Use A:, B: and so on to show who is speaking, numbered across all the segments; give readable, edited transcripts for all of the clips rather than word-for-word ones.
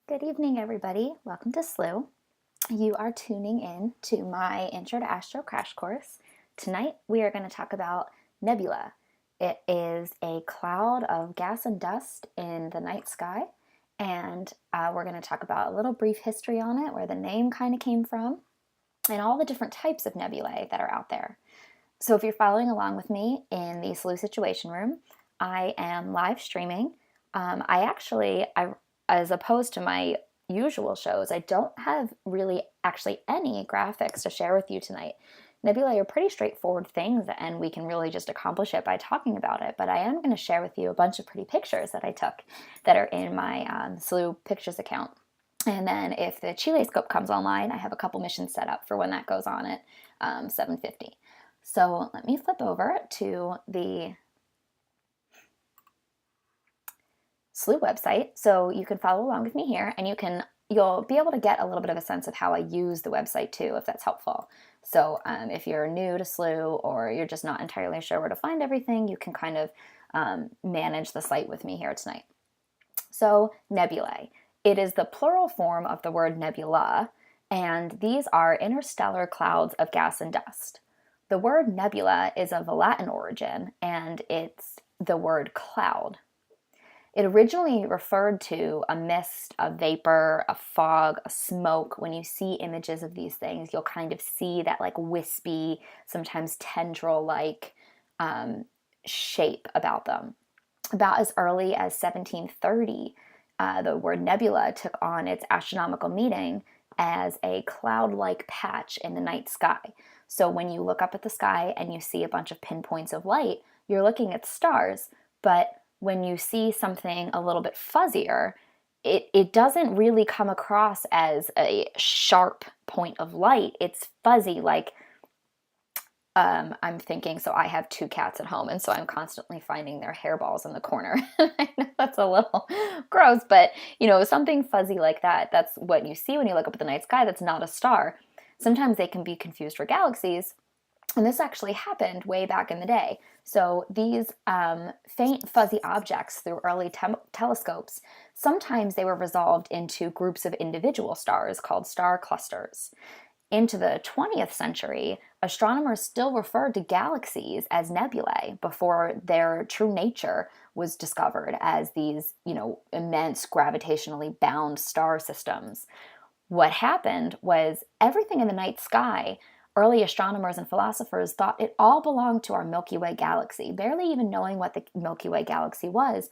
A: Good evening, everybody. Welcome to SLU. You are tuning in to my Intro to Astro Crash Course. Tonight, we are going to talk about nebula. It is a cloud of gas and dust in the night sky, and we're going to talk about a little brief history on it, where the name kind of came from, and all the different types of nebulae that are out there. So if you're following along with me in the SLU Situation Room, I am live streaming. As opposed to my usual shows, I don't have really actually any graphics to share with you tonight. Nebulae are pretty straightforward things, and we can really just accomplish it by talking about it. But I am going to share with you a bunch of pretty pictures that I took that are in my SLU Pictures account. And then if the Chile scope comes online, I have a couple missions set up for when that goes on at 7:50. So let me flip over to the SLU website so you can follow along with me here, and you'll be able to get a little bit of a sense of how I use the website too, if that's helpful. So if you're new to SLU or you're just not entirely sure where to find everything, you can kind of manage the site with me here tonight. So nebulae. It is the plural form of the word nebula, and these are interstellar clouds of gas and dust. The word nebula is of a Latin origin, and it's the word cloud. It originally referred to a mist, a vapor, a fog, a smoke. When you see images of these things, you'll kind of see that like wispy, sometimes tendril-like shape about them. About as early as 1730, the word nebula took on its astronomical meaning as a cloud-like patch in the night sky. So when you look up at the sky and you see a bunch of pinpoints of light, you're looking at stars, but when you see something a little bit fuzzier, it doesn't really come across as a sharp point of light. It's fuzzy, like I'm thinking, so I have two cats at home, and so I'm constantly finding their hairballs in the corner. I know that's a little gross, but something fuzzy like that, that's what you see when you look up at the night sky. That's not a star. Sometimes they can be confused for galaxies, and this actually happened way back in the day. So these faint, fuzzy objects through early telescopes, sometimes they were resolved into groups of individual stars called star clusters. Into the 20th century, astronomers still referred to galaxies as nebulae before their true nature was discovered as these, immense gravitationally bound star systems. What happened was everything in the night sky, early astronomers and philosophers thought it all belonged to our Milky Way galaxy, barely even knowing what the Milky Way galaxy was.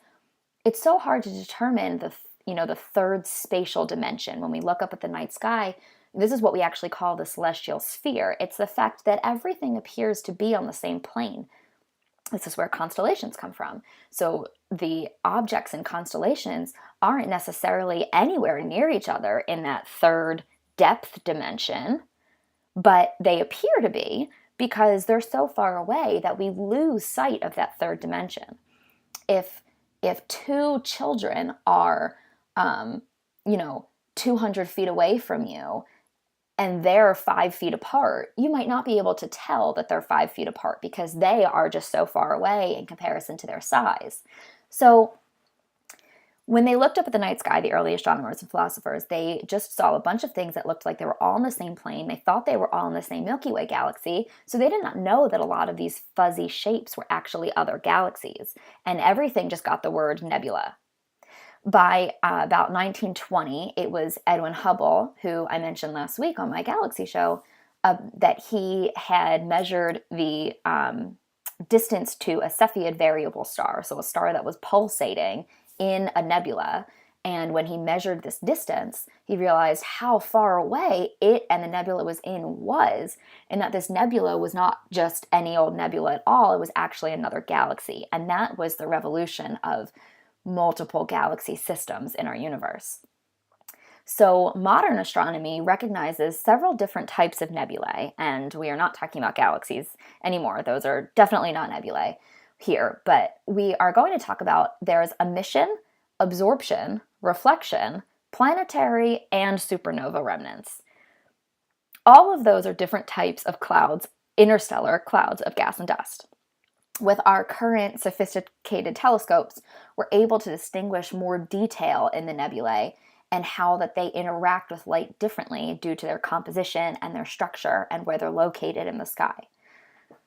A: It's so hard to determine the third spatial dimension. When we look up at the night sky, this is what we actually call the celestial sphere. It's the fact that everything appears to be on the same plane. This is where constellations come from. So the objects in constellations aren't necessarily anywhere near each other in that third depth dimension, but they appear to be because they're so far away that we lose sight of that third dimension. If two children are 200 feet away from you and they're 5 feet apart, you might not be able to tell that they're 5 feet apart because they are just so far away in comparison to their size. So when they looked up at the night sky, the early astronomers and philosophers, they just saw a bunch of things that looked like they were all on the same plane. They thought they were all in the same Milky Way galaxy, so they did not know that a lot of these fuzzy shapes were actually other galaxies, and everything just got the word nebula. By about 1920, it was Edwin Hubble, who I mentioned last week on my galaxy show, that he had measured the distance to a Cepheid variable star, so a star that was pulsating in a nebula. And when he measured this distance, he realized how far away it and the nebula was in was, and that this nebula was not just any old nebula at all. It was actually another galaxy. And that was the revolution of multiple galaxy systems in our universe. So modern astronomy recognizes several different types of nebulae, and we are not talking about galaxies anymore. Those are definitely not nebulae here, but we are going to talk about there's emission, absorption, reflection, planetary, and supernova remnants. All of those are different types of clouds, interstellar clouds of gas and dust. With our current sophisticated telescopes, we're able to distinguish more detail in the nebulae and how that they interact with light differently due to their composition and their structure and where they're located in the sky.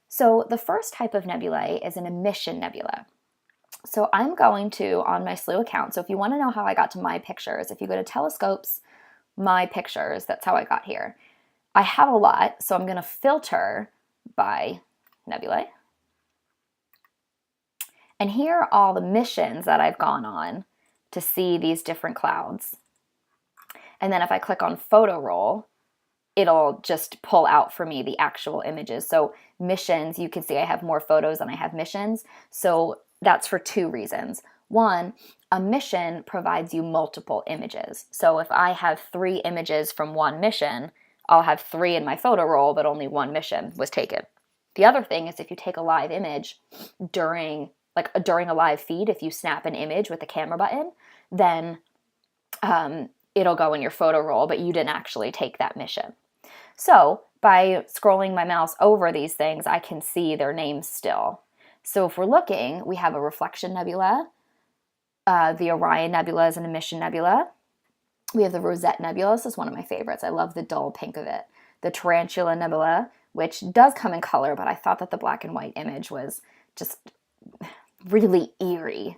A: So the first type of nebulae is an emission nebula. So I'm going to, on my SLU account, so if you want to know how I got to my pictures, if you go to telescopes, my pictures, that's how I got here. I have a lot, so I'm going to filter by nebulae. And here are all the missions that I've gone on to see these different clouds. And then if I click on photo roll, it'll just pull out for me the actual images. So missions, you can see I have more photos than I have missions. So that's for two reasons. One, a mission provides you multiple images. So if I have 3 images from one mission, I'll have 3 in my photo roll, but only 1 mission was taken. The other thing is if you take a live image during a live feed, if you snap an image with the camera button, then it'll go in your photo roll, but you didn't actually take that mission. So by scrolling my mouse over these things, I can see their names still. So if we're looking, we have a reflection nebula. The Orion Nebula is an emission nebula. We have the Rosette Nebula. This is one of my favorites. I love the dull pink of it. The Tarantula Nebula, which does come in color, but I thought that the black and white image was just really eerie.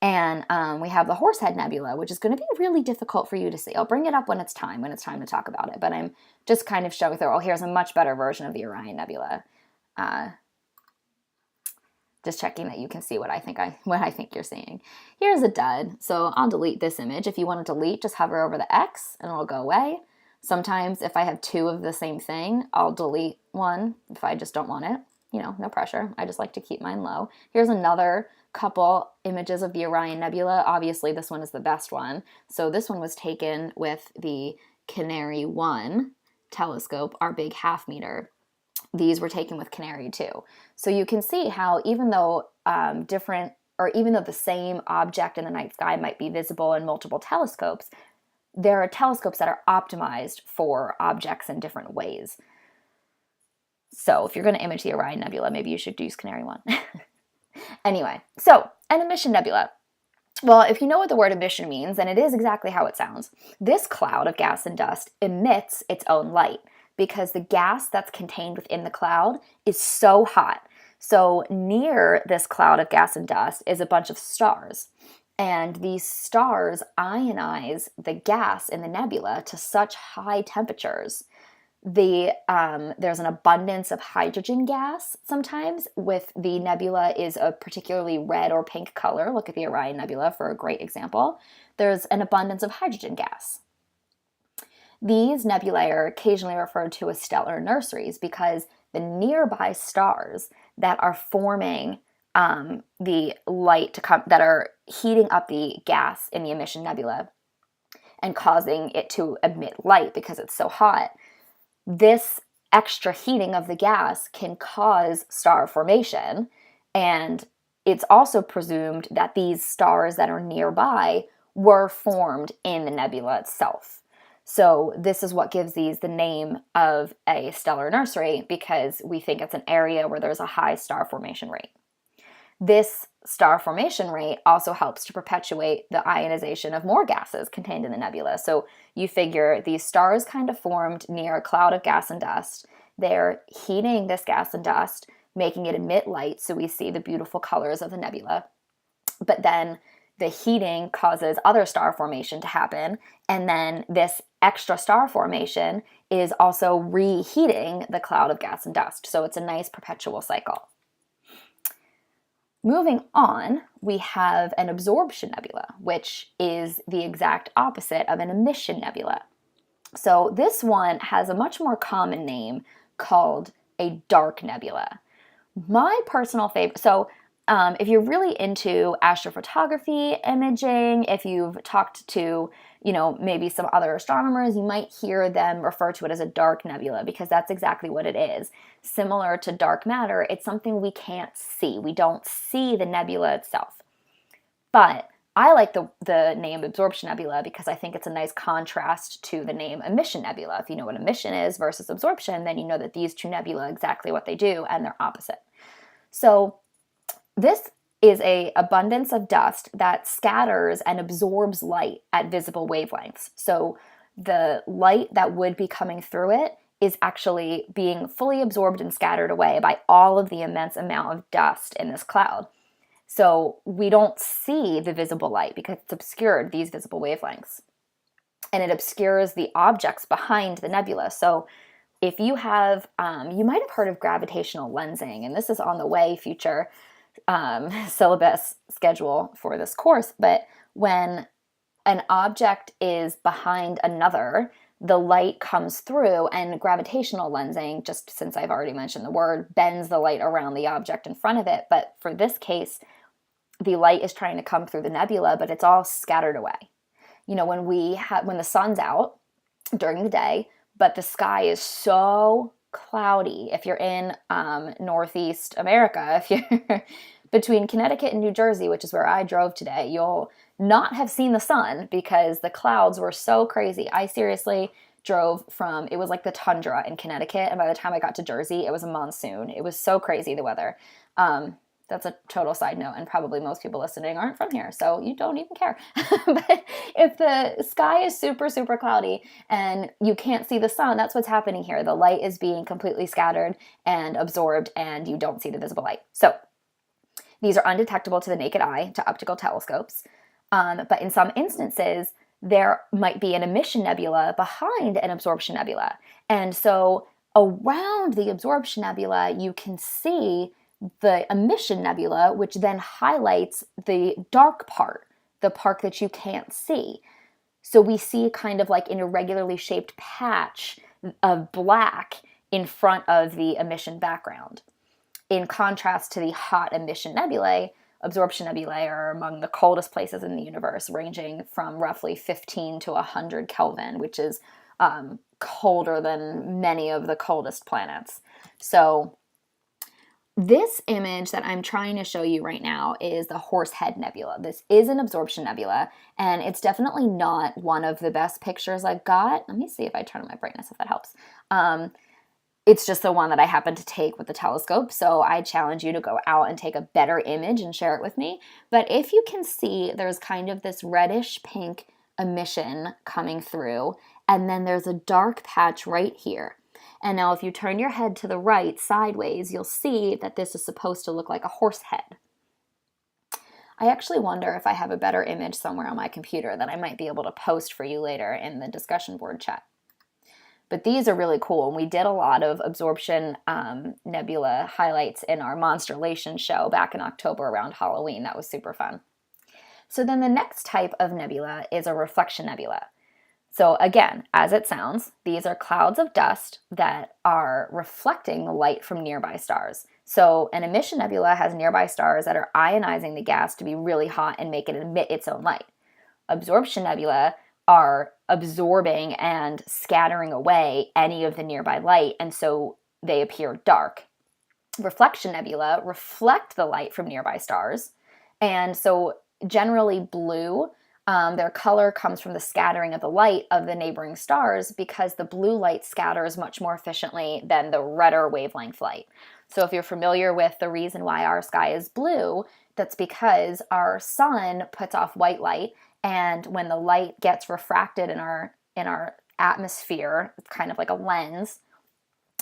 A: And we have the Horsehead Nebula, which is going to be really difficult for you to see. I'll bring it up when it's time to talk about it. But I'm just kind of showing through, here's a much better version of the Orion Nebula. Just checking that you can see what I think you're seeing. Here's a dud. So I'll delete this image. If you want to delete, just hover over the X and it'll go away. Sometimes if I have 2 of the same thing, I'll delete one if I just don't want it. No pressure. I just like to keep mine low. Here's another couple images of the Orion Nebula. Obviously, this one is the best one. So this one was taken with the Canary 1 telescope, our big 1/2 meter. These were taken with Canary 2. So you can see how even though the same object in the night sky might be visible in multiple telescopes, there are telescopes that are optimized for objects in different ways. So if you're going to image the Orion Nebula, maybe you should use Canary 1. Anyway, so an emission nebula. Well, if you know what the word emission means, then it is exactly how it sounds. This cloud of gas and dust emits its own light because the gas that's contained within the cloud is so hot. So near this cloud of gas and dust is a bunch of stars. And these stars ionize the gas in the nebula to such high temperatures. There's an abundance of hydrogen gas sometimes with the nebula is a particularly red or pink color. Look at the Orion Nebula for a great example. There's an abundance of hydrogen gas. These nebulae are occasionally referred to as stellar nurseries because the nearby stars that are forming the light that are heating up the gas in the emission nebula and causing it to emit light because it's so hot. This extra heating of the gas can cause star formation, and it's also presumed that these stars that are nearby were formed in the nebula itself. So this is what gives these the name of a stellar nursery because we think it's an area where there's a high star formation rate. This star formation rate also helps to perpetuate the ionization of more gases contained in the nebula. So you figure these stars kind of formed near a cloud of gas and dust. They're heating this gas and dust, making it emit light so we see the beautiful colors of the nebula. But then the heating causes other star formation to happen, and then this extra star formation is also reheating the cloud of gas and dust. So it's a nice perpetual cycle. Moving on, we have an absorption nebula, which is the exact opposite of an emission nebula. So this one has a much more common name called a dark nebula. My personal favorite, if you're really into astrophotography imaging, if you've talked to, maybe some other astronomers, you might hear them refer to it as a dark nebula because that's exactly what it is. Similar to dark matter, it's something we can't see. We don't see the nebula itself. But I like the name absorption nebula because I think it's a nice contrast to the name emission nebula. If you know what emission is versus absorption, then you know that these two nebula are exactly what they do and they're opposite. So this is a abundance of dust that scatters and absorbs light at visible wavelengths. So the light that would be coming through it is actually being fully absorbed and scattered away by all of the immense amount of dust in this cloud. So we don't see the visible light because it's obscured these visible wavelengths. And it obscures the objects behind the nebula. So if you have, you might have heard of gravitational lensing, and this is on the way future syllabus schedule for this course, but when an object is behind another, the light comes through, and gravitational lensing, just since I've already mentioned the word, bends the light around the object in front of it. But for this case, the light is trying to come through the nebula, but it's all scattered away. You know, when the sun's out during the day, but the sky is so cloudy, if you're in Northeast America, if you're between Connecticut and New Jersey, which is where I drove today, you'll not have seen the sun because the clouds were so crazy. I seriously drove it was like the tundra in Connecticut, and by the time I got to Jersey, it was a monsoon. It was so crazy, the weather. That's a total side note, and probably most people listening aren't from here, so you don't even care. But if the sky is super, super cloudy and you can't see the sun, that's what's happening here. The light is being completely scattered and absorbed, and you don't see the visible light. So these are undetectable to the naked eye, to optical telescopes. But in some instances, there might be an emission nebula behind an absorption nebula. And so around the absorption nebula, you can see the emission nebula, which then highlights the dark part, the part that you can't see. So we see kind of like an irregularly shaped patch of black in front of the emission background. In contrast to the hot emission nebulae, absorption nebulae are among the coldest places in the universe, ranging from roughly 15 to 100 Kelvin, which is colder than many of the coldest planets. So this image that I'm trying to show you right now is the Horsehead Nebula. This is an absorption nebula, and it's definitely not one of the best pictures I've got. Let me see if I turn on my brightness, if that helps. It's just the one that I happened to take with the telescope, so I challenge you to go out and take a better image and share it with me. But if you can see, there's kind of this reddish pink emission coming through, and then there's a dark patch right here. And now if you turn your head to the right sideways, you'll see that this is supposed to look like a horse head. I actually wonder if I have a better image somewhere on my computer that I might be able to post for you later in the discussion board chat. But these are really cool, and we did a lot of absorption nebula highlights in our Monsterlation show back in October around Halloween. That was super fun. So then the next type of nebula is a reflection nebula. So again, as it sounds, these are clouds of dust that are reflecting the light from nearby stars. So an emission nebula has nearby stars that are ionizing the gas to be really hot and make it emit its own light. Absorption nebula are absorbing and scattering away any of the nearby light, and so they appear dark. Reflection nebula reflect the light from nearby stars, and so generally blue. Their color comes from the scattering of the light of the neighboring stars because the blue light scatters much more efficiently than the redder wavelength light. So if you're familiar with the reason why our sky is blue, that's because our sun puts off white light, and when the light gets refracted in our atmosphere, it's kind of like a lens,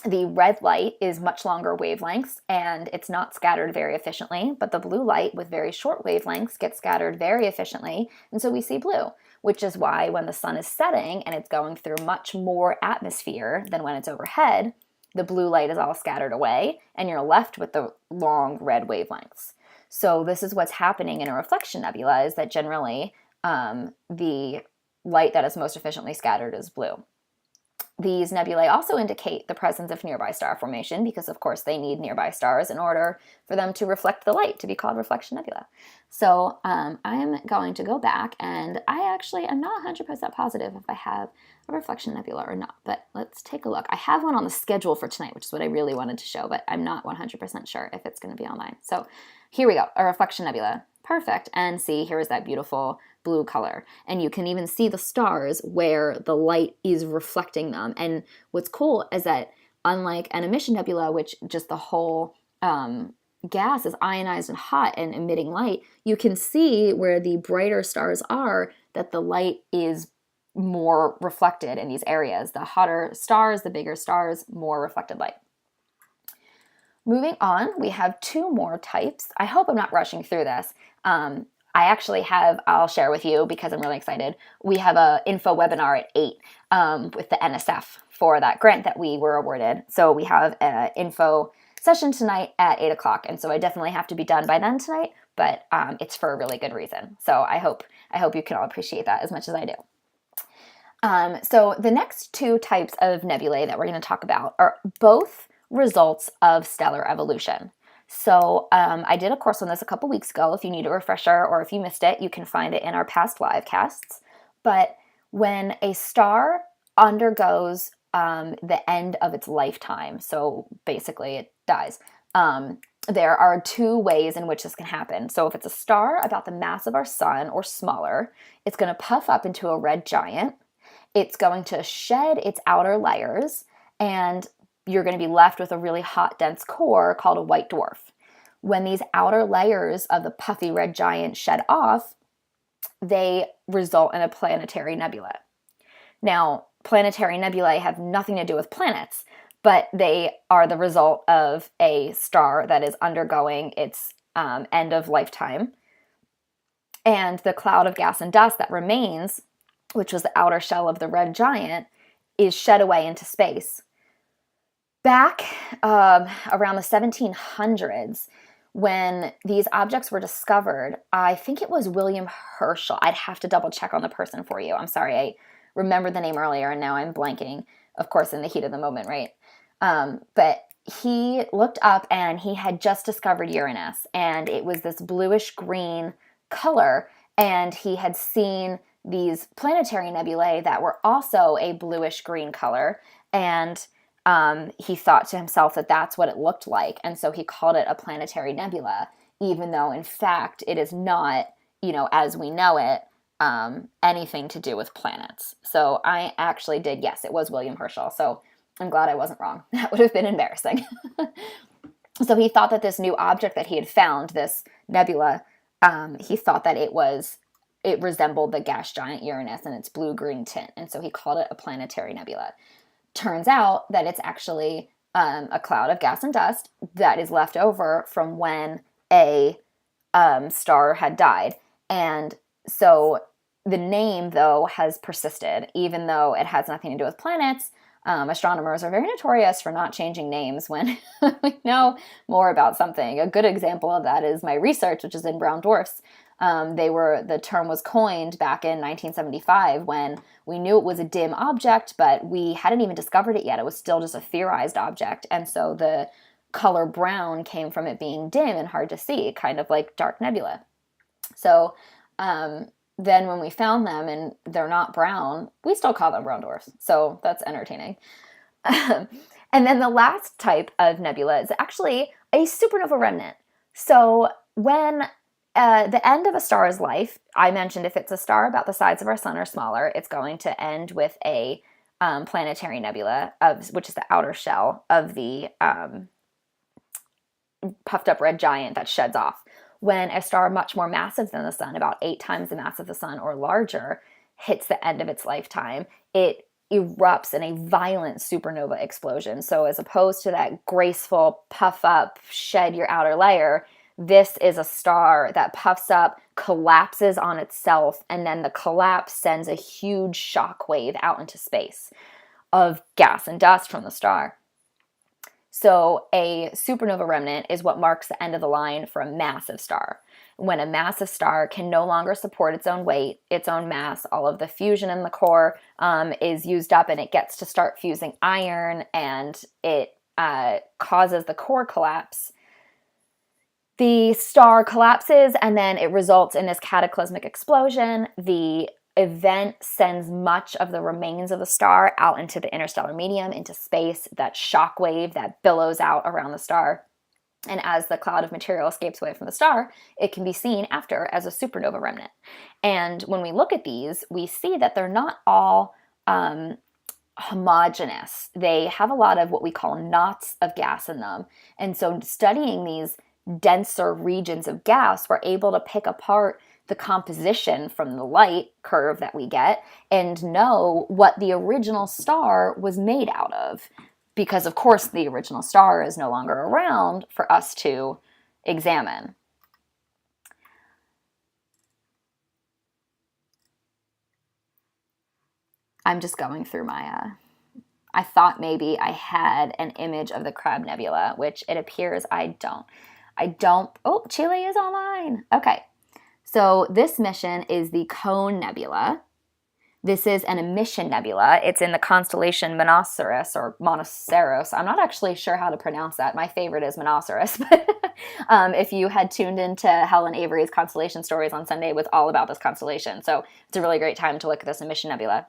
A: the red light is much longer wavelengths and it's not scattered very efficiently, but the blue light with very short wavelengths gets scattered very efficiently, and so we see blue, which is why when the sun is setting and it's going through much more atmosphere than when it's overhead, the blue light is all scattered away and you're left with the long red wavelengths. So this is what's happening in a reflection nebula, is that generally the light that is most efficiently scattered is blue. These nebulae also indicate the presence of nearby star formation because, of course, they need nearby stars in order for them to reflect the light to be called reflection nebula. So I am going to go back, and I actually am not 100% positive if I have a reflection nebula or not, but let's take a look. I have one on the schedule for tonight, which is what I really wanted to show, but I'm not 100% sure if it's going to be online. So here we go, a reflection nebula. Perfect. And see, here's that beautiful blue color. And you can even see the stars where the light is reflecting them. And what's cool is that unlike an emission nebula, which just the whole, gas is ionized and hot and emitting light, you can see where the brighter stars are, that the light is more reflected in these areas. The hotter stars, the bigger stars, more reflected light. Moving on, we have two more types. I hope I'm not rushing through this. I actually have, I'll share with you because I'm really excited. We have an info webinar at 8 with the NSF for that grant that we were awarded. So we have an info session tonight at 8 o'clock. And so I definitely have to be done by then tonight, but it's for a really good reason. So I hope you can all appreciate that as much as I do. So the next two types of nebulae that we're going to talk about are both results of stellar evolution. So I did a course on this a couple weeks ago. If you need a refresher or if you missed it, you can find it in our past live casts. But when a star undergoes the end of its lifetime, so basically it dies, there are two ways in which this can happen. So if it's a star about the mass of our sun or smaller, it's going to puff up into a red giant. It's going to shed its outer layers, and you're going to be left with a really hot, dense core called a white dwarf. When these outer layers of the puffy red giant shed off, they result in a planetary nebula. Now, planetary nebulae have nothing to do with planets, but they are the result of a star that is undergoing its end of lifetime. And the cloud of gas and dust that remains, which was the outer shell of the red giant, is shed away into space. Back around the 1700s, when these objects were discovered, I think it was William Herschel. I'd have to double check on the person for you. I'm sorry, I remembered the name earlier and now I'm blanking, of course, in the heat of the moment, right? But he looked up and he had just discovered Uranus, and it was this bluish green color, and he had seen these planetary nebulae that were also a bluish green color, and he thought to himself that that's what it looked like, and so he called it a planetary nebula, even though in fact it is not, as we know it, anything to do with planets. So I actually did, yes, it was William Herschel, so I'm glad I wasn't wrong. That would have been embarrassing. So he thought that this new object that he had found, this nebula, he thought that it resembled the gas giant Uranus in its blue-green tint, and so he called it a planetary nebula. Turns out that it's actually a cloud of gas and dust that is left over from when a star had died. And so the name, though, has persisted, even though it has nothing to do with planets. Astronomers are very notorious for not changing names when we know more about something. A good example of that is my research, which is in brown dwarfs. The term was coined back in 1975 when we knew it was a dim object, but we hadn't even discovered it yet. It was still just a theorized object. And so the color brown came from it being dim and hard to see, kind of like dark nebula. So then when we found them and they're not brown, we still call them brown dwarfs. So that's entertaining. And then the last type of nebula is actually a supernova remnant. So when the end of a star's life, I mentioned if it's a star about the size of our sun or smaller, it's going to end with a planetary nebula, which is the outer shell of the puffed up red giant that sheds off. When a star much more massive than the sun, about 8 times the mass of the sun or larger, hits the end of its lifetime, it erupts in a violent supernova explosion. So as opposed to that graceful puff up, shed your outer layer, this is a star that puffs up, collapses on itself, and then the collapse sends a huge shock wave out into space of gas and dust from the star. So a supernova remnant is what marks the end of the line for a massive star. When a massive star can no longer support its own weight, its own mass, all of the fusion in the core is used up, and it gets to start fusing iron, and it causes the core collapse. The star collapses, and then it results in this cataclysmic explosion. The event sends much of the remains of the star out into the interstellar medium, into space, that shock wave that billows out around the star. And as the cloud of material escapes away from the star, it can be seen after as a supernova remnant. And when we look at these, we see that they're not all homogeneous. They have a lot of what we call knots of gas in them. And so studying these denser regions of gas, we're able to pick apart the composition from the light curve that we get and know what the original star was made out of. Because, of course, the original star is no longer around for us to examine. I'm just going through my, I thought maybe I had an image of the Crab Nebula, which it appears I don't. Oh, Chile is online. Okay. So this mission is the Cone Nebula. This is an emission nebula. It's in the constellation Monoceros or Monoceros. I'm not actually sure how to pronounce that. My favorite is Monoceros. If you had tuned into Helen Avery's constellation stories on Sunday, it was all about this constellation. So it's a really great time to look at this emission nebula.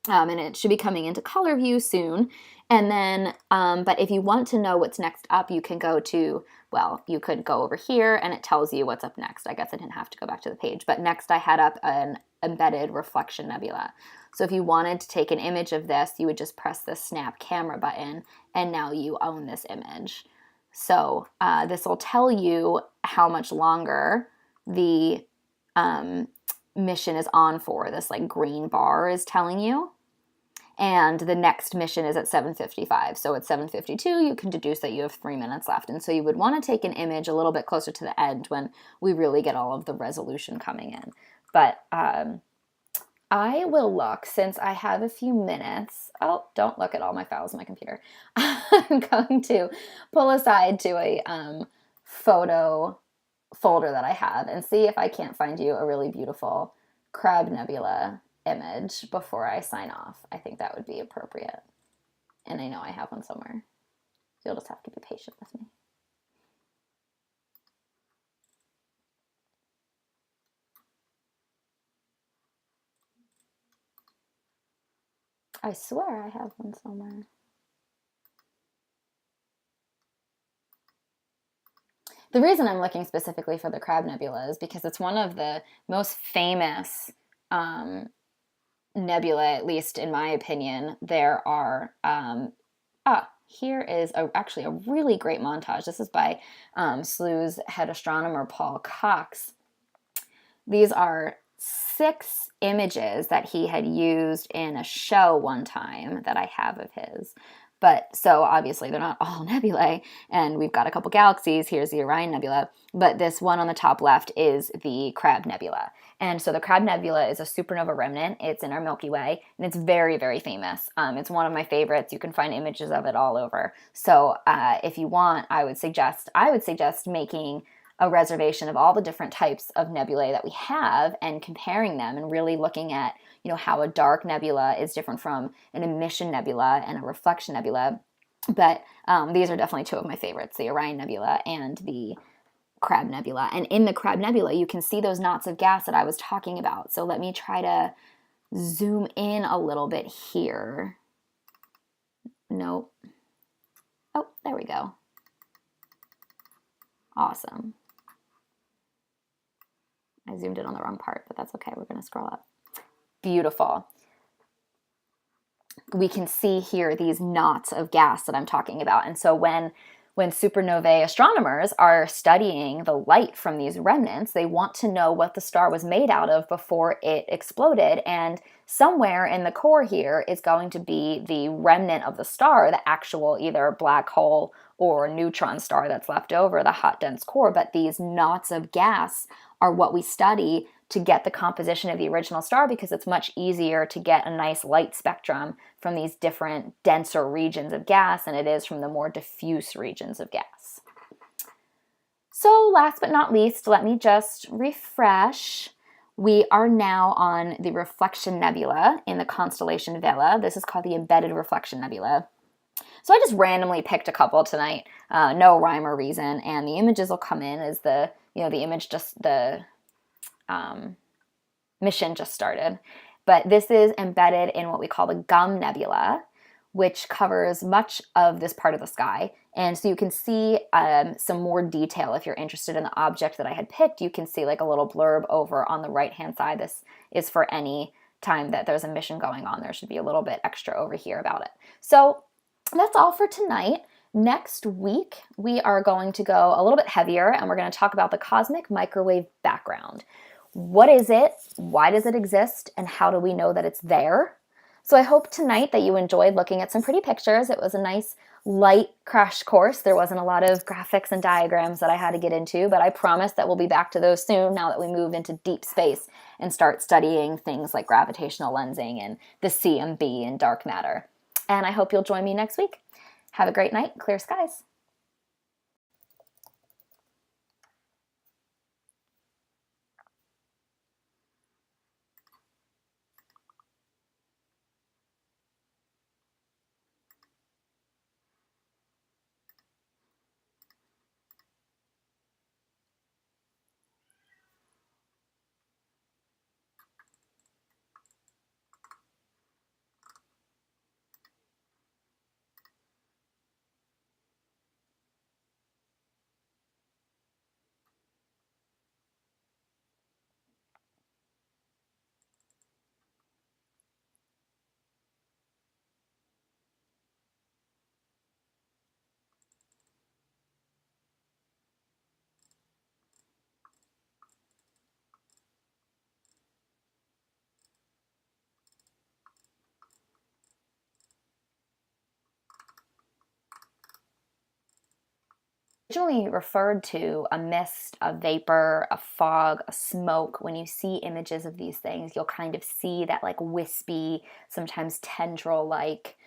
A: And it should be coming into color view soon. And then, but if you want to know what's next up, you can go to, well, you could go over here and it tells you what's up next. I guess I didn't have to go back to the page. But next I had up an embedded reflection nebula. So if you wanted to take an image of this, you would just press the snap camera button, and now you own this image. So this will tell you how much longer the mission is on for. This like green bar is telling you. And the next mission is at 7:55. So at 7:52, you can deduce that you have 3 minutes left. And so you would want to take an image a little bit closer to the end when we really get all of the resolution coming in. But I will look, since I have a few minutes. Oh, don't look at all my files on my computer. I'm going to pull aside to a photo folder that I have and see if I can't find you a really beautiful Crab Nebula image before I sign off. I think that would be appropriate. And I know I have one somewhere. So you'll just have to be patient with me. I swear I have one somewhere. The reason I'm looking specifically for the Crab Nebula is because it's one of the most famous nebula, at least in my opinion. There are, here is actually a really great montage. This is by SLU's head astronomer, Paul Cox. These are 6 images that he had used in a show one time that I have of his. But so obviously they're not all nebulae, and we've got a couple galaxies. Here's the Orion Nebula, but this one on the top left is the Crab Nebula. And so the Crab Nebula is a supernova remnant. It's in our Milky Way, and it's very, very famous. It's one of my favorites. You can find images of it all over. So if you want, I would suggest making a reservation of all the different types of nebulae that we have and comparing them and really looking at, you know, how a dark nebula is different from an emission nebula and a reflection nebula. But these are definitely 2 of my favorites, the Orion Nebula and the Crab Nebula. And in the Crab Nebula, you can see those knots of gas that I was talking about. So let me try to zoom in a little bit here. Nope. Oh, there we go. Awesome. I zoomed in on the wrong part, but that's okay. We're going to scroll up. Beautiful. We can see here these knots of gas that I'm talking about. And so when supernovae astronomers are studying the light from these remnants, they want to know what the star was made out of before it exploded. And somewhere in the core here is going to be the remnant of the star, the actual either black hole or neutron star that's left over, the hot dense core. But these knots of gas are what we study to get the composition of the original star, because it's much easier to get a nice light spectrum from these different denser regions of gas than it is from the more diffuse regions of gas. So last but not least, let me just refresh. We are now on the Reflection Nebula in the constellation Vela. This is called the Embedded Reflection Nebula. So I just randomly picked a couple tonight, no rhyme or reason, and the images will come in as the image just, the mission just started. But this is embedded in what we call the Gum Nebula, which covers much of this part of the sky. And so you can see some more detail if you're interested in the object that I had picked. You can see like a little blurb over on the right-hand side. This is for any time that there's a mission going on. There should be a little bit extra over here about it. So that's all for tonight. Next week, we are going to go a little bit heavier and we're going to talk about the cosmic microwave background. What is it? Why does it exist? And how do we know that it's there? So I hope tonight that you enjoyed looking at some pretty pictures. It was a nice light crash course. There wasn't a lot of graphics and diagrams that I had to get into, but I promise that we'll be back to those soon now that we move into deep space and start studying things like gravitational lensing and the CMB and dark matter. And I hope you'll join me next week. Have a great night. Clear skies. Originally referred to a mist, a vapor, a fog, a smoke. When you see images of these things, you'll kind of see that like wispy, sometimes tendril-like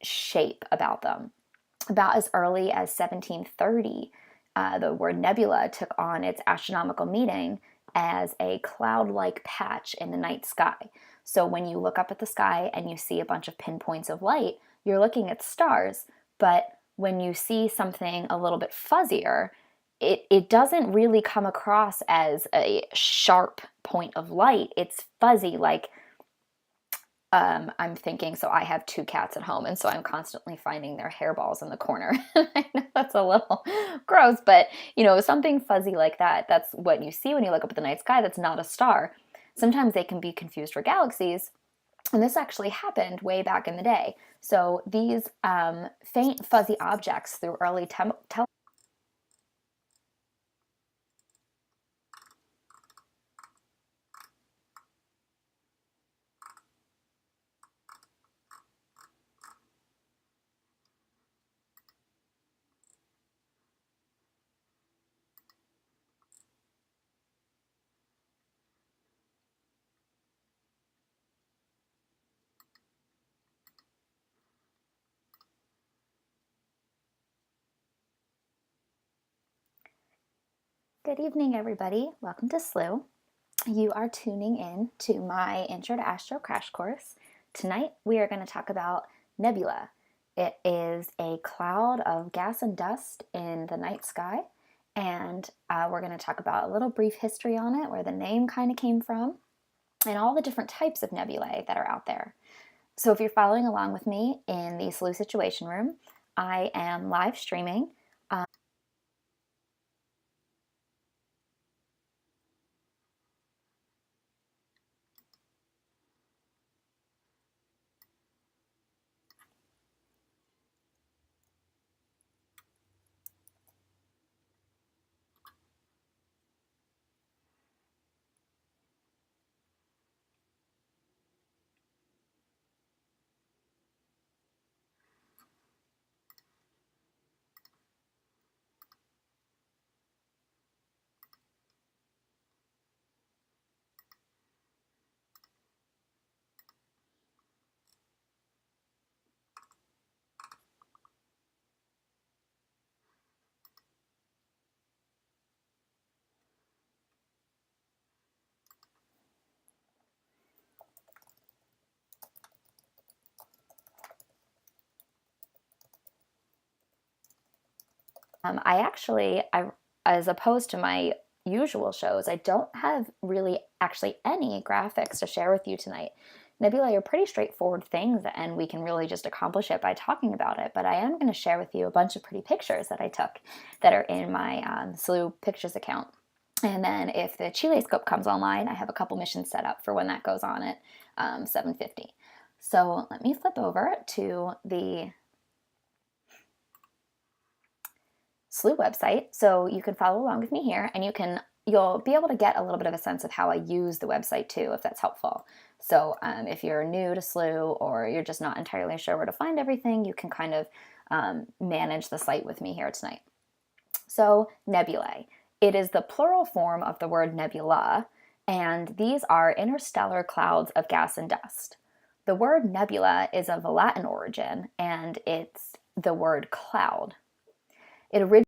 A: shape about them. About as early as 1730, the word nebula took on its astronomical meaning as a cloud-like patch in the night sky. So when you look up at the sky and you see a bunch of pinpoints of light, you're looking at stars, but when you see something a little bit fuzzier, it doesn't really come across as a sharp point of light. It's fuzzy, like I'm thinking, so I have 2 cats at home, and so I'm constantly finding their hairballs in the corner. I know that's a little gross, but something fuzzy like that, that's what you see when you look up at the night sky. That's not a star. Sometimes they can be confused for galaxies, and this actually happened way back in the day. So these faint fuzzy objects through early Good evening, everybody. Welcome to SLU. You are tuning in to my Intro to Astro Crash Course. Tonight, we are going to talk about nebula. It is a cloud of gas and dust in the night sky, and we're going to talk about a little brief history on it, where the name kind of came from, and all the different types of nebulae that are out there. So if you're following along with me in the SLU Situation Room, I am live streaming. As opposed to my usual shows, I don't have really actually any graphics to share with you tonight. Nebulae are pretty straightforward things, and we can really just accomplish it by talking about it, but I am going to share with you a bunch of pretty pictures that I took that are in my SLU Pictures account. And then if the Chile scope comes online, I have a couple missions set up for when that goes on at 7:50. So let me flip over to the SLU website, so you can follow along with me here, and you'll be able to get a little bit of a sense of how I use the website too, if that's helpful. So if you're new to SLU or you're just not entirely sure where to find everything, you can kind of manage the site with me here tonight. So nebulae. It is the plural form of the word nebula, and these are interstellar clouds of gas and dust. The word nebula is of a Latin origin, and it's the word cloud. It originated